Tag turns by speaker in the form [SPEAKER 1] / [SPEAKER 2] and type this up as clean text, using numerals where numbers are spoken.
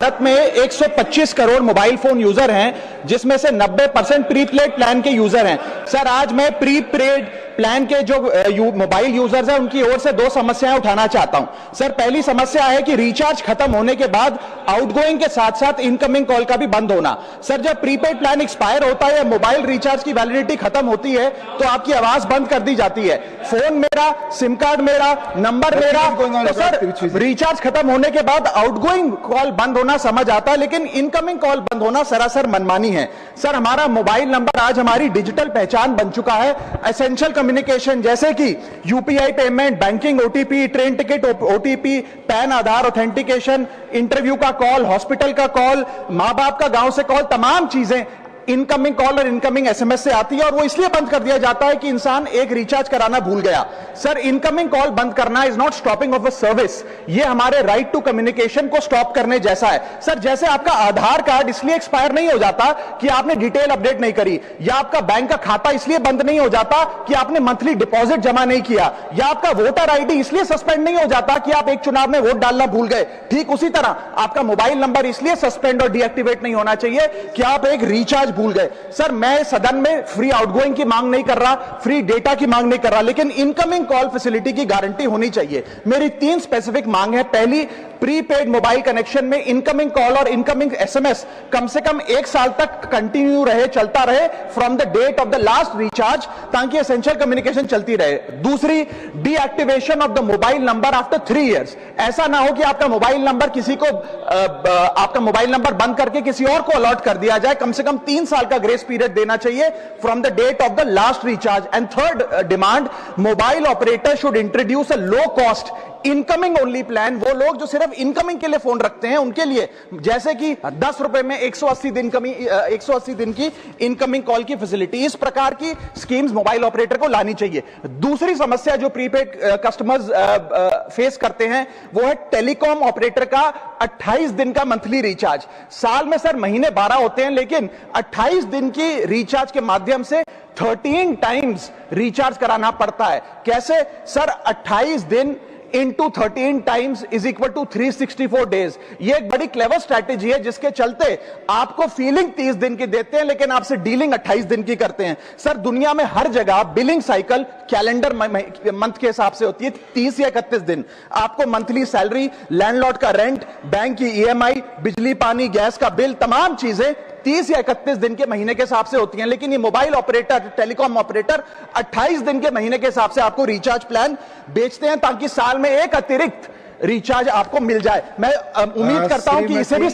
[SPEAKER 1] भारत में 125 crore mobile phone user हैं, जिसमें से 90% प्रीपेड प्लान के यूजर हैं। सर, आज मैं प्रीपेड प्लान के जो मोबाइल यूजर्स हैं उनकी ओर से दो समस्याएं उठाना चाहता हूं। सर, पहली समस्या है कि रिचार्ज खत्म होने के बाद आउटगोइंग के साथ साथ इनकमिंग कॉल का भी बंद होना। सर, जब प्रीपेड प्लान एक्सपायर होता है या मोबाइल रिचार्ज की वैलिडिटी खत्म होती है तो आपकी आवाज बंद कर दी जाती है। फोन मेरा, सिम कार्ड मेरा, नंबर मेरा। तो सर, रिचार्ज खत्म होने के बाद आउटगोइंग कॉल बंद होना समझ आता है, लेकिन इनकमिंग कॉल बंद होना सरासर मनमानी है। सर, हमारा मोबाइल नंबर आज हमारी डिजिटल पहचान बन चुका है। एसेंशियल कम्युनिकेशन जैसे कि UPI payment, banking, OTP, train ticket OTP, PAN Aadhaar authentication, interview का कॉल, हॉस्पिटल का कॉल, मां बाप का गांव से कॉल, तमाम चीजें इनकमिंग कॉल और इनकमिंग एसएमएस से आती है और वो इसलिए बंद कर दिया जाता है कि इंसान एक रिचार्ज कराना भूल गया। सर, इनकमिंग कॉल बंद करना is not stopping of a service, ये हमारे राइट टू कम्युनिकेशन को स्टॉप करने जैसा है। सर, जैसे आपका आधार कार्ड इसलिए एक्सपायर नहीं हो जाता कि आपने डिटेल अपडेट नहीं करी, या आपका बैंक का खाता इसलिए बंद नहीं हो जाता कि आपने मंथली डिपॉजिट जमा नहीं किया, या आपका वोटर आईडी इसलिए सस्पेंड नहीं हो जाता कि आप एक चुनाव में वोट डालना भूल गए। ठीक उसी तरह आपका मोबाइल नंबर इसलिए सस्पेंड और डीएक्टिवेट नहीं होना चाहिए कि आप एक रिचार्ज भूल गए। सर, मैं सदन में फ्री आउटगोइंग की मांग नहीं कर रहा, फ्री डेटा की मांग नहीं कर रहा, लेकिन इनकमिंग कॉल फैसिलिटी की गारंटी होनी चाहिए। मेरी 3 स्पेसिफिक मांग है। पहली, प्रीपेड मोबाइल कनेक्शन में इनकमिंग कॉल और इनकमिंग एसएमएस कम से कम 1 साल तक कंटिन्यू रहे, चलता रहे from the date of the last recharge, ताकि एसेंशियल कम्युनिकेशन चलती रहे। दूसरी, deactivation of the mobile number after 3 years. ऐसा ना हो कि आपका मोबाइल नंबर किसी को आपका मोबाइल नंबर बंद करके किसी और को अलॉट कर दिया जाए। कम से कम 3 साल का ग्रेस पीरियड देना चाहिए from the date of the last recharge. And third demand, mobile operator should introduce a low cost incoming only plan. वो लोग जो सिर्फ इनकमिंग के लिए फोन रखते हैं उनके लिए, जैसे कि 10 रुपए में 180 दिन की इनकमिंग कॉल की फैसिलिटी, इस प्रकार की स्कीम्स मोबाइल ऑपरेटर को लानी चाहिए। दूसरी समस्या जो प्रीपेड कस्टमर्स फेस करते हैं वो है टेलीकॉम ऑपरेटर का 28 दिन का मंथली रिचार्ज। साल में सर महीने 12 होते हैं, लेकिन 28 दिन की रिचार्ज के माध्यम से 13 टाइम्स रिचार्ज कराना पड़ता है। कैसे सर? 28 दिन into 13 times is equal to 364 days. ये एक बड़ी क्लेवर स्ट्रैटेजी है जिसके चलते आपको फीलिंग 30 दिन की देते हैं, लेकिन आपसे डीलिंग 28 दिन की करते हैं। सर, दुनिया में हर जगह बिलिंग साइकिल कैलेंडर मंथ के हिसाब से होती है, 30 या 31 दिन। आपको मंथली सैलरी, लैंडलॉर्ड का रेंट, बैंक की ईएमआई, बिजली पानी गैस का बिल, तमाम चीजें 30 या 31 दिन के महीने के हिसाब से होती हैं। लेकिन ये मोबाइल ऑपरेटर, टेलीकॉम ऑपरेटर 28 दिन के महीने के हिसाब से आपको रिचार्ज प्लान बेचते हैं, ताकि साल में एक अतिरिक्त रिचार्ज आपको मिल जाए। मैं उम्मीद करता हूं कि इसे भी